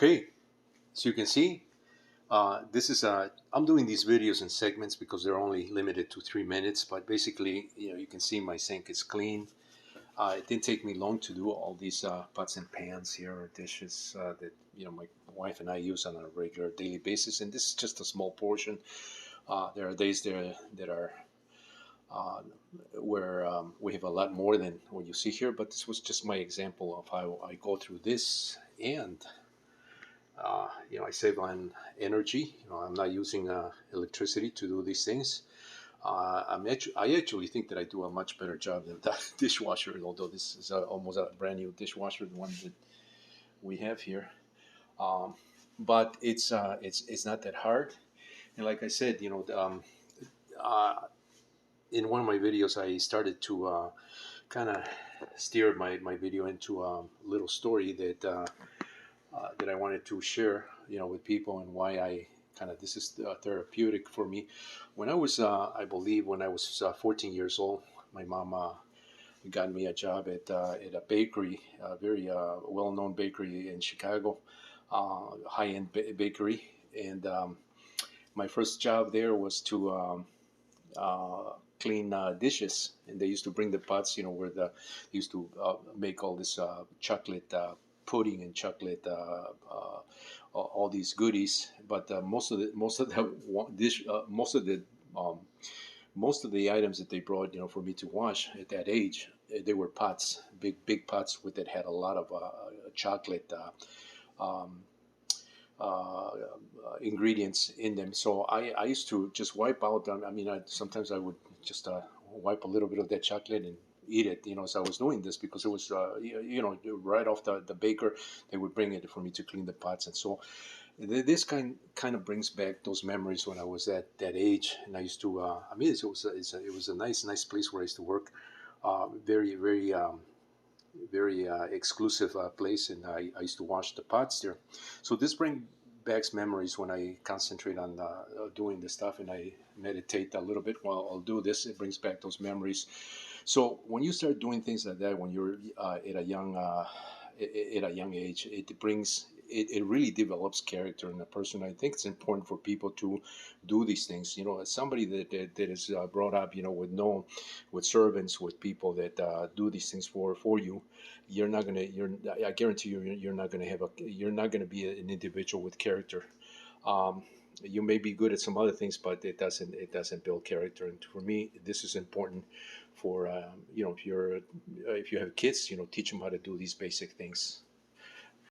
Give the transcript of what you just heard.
Okay, so you can see, this is I'm doing these videos in segments because they're only limited to 3 minutes. But basically, you can see my sink is clean. It didn't take me long to do all these pots and pans here, or dishes that my wife and I use on a regular daily basis. And this is just a small portion. There are days there that are uh, where we have a lot more than what you see here. But this was just my example of how I go through this. And I save on energy. I'm not using electricity to do these things. I actually think that I do a much better job than that dishwasher, although this is almost a brand new dishwasher, the one that we have here. Um, but it's not that hard. And like I said, uh, in one of my videos, I started to kind of steer my video into a little story that I wanted to share, with people, and why I kind of this is therapeutic for me. When I was, I believe, when I was 14 years old, my mom got me a job at a bakery, a very well-known bakery in Chicago, high-end bakery, and my first job there was to clean dishes, and they used to bring the pots, where they used to make all this chocolate pudding and chocolate all these goodies. But um, most of the items that they brought, for me to wash at that age, they were pots, big pots with that had a lot of chocolate. Um, Ingredients in them. So I used to just wipe out. I mean, sometimes I would just wipe a little bit of that chocolate and eat it. As I was doing this, because it was right off the baker, they would bring it for me to clean the pots. And so this kind of brings back those memories when I was at that age, and I used to. I mean, it was a nice place where I used to work. Very exclusive place, and I used to wash the pots there. So this brings back memories when I concentrate on doing this stuff, and I meditate a little bit while I'll do this. It brings back those memories. So when you start doing things like that, when you're at a young age, it really develops character in a person. I think it's important for people to do these things. As somebody that is brought up, with servants, with people that do these things for you, you're not gonna. I guarantee you're not gonna you're not gonna be an individual with character. Um, you may be good at some other things, but it doesn't build character. And for me, this is important. For if you have kids, teach them how to do these basic things.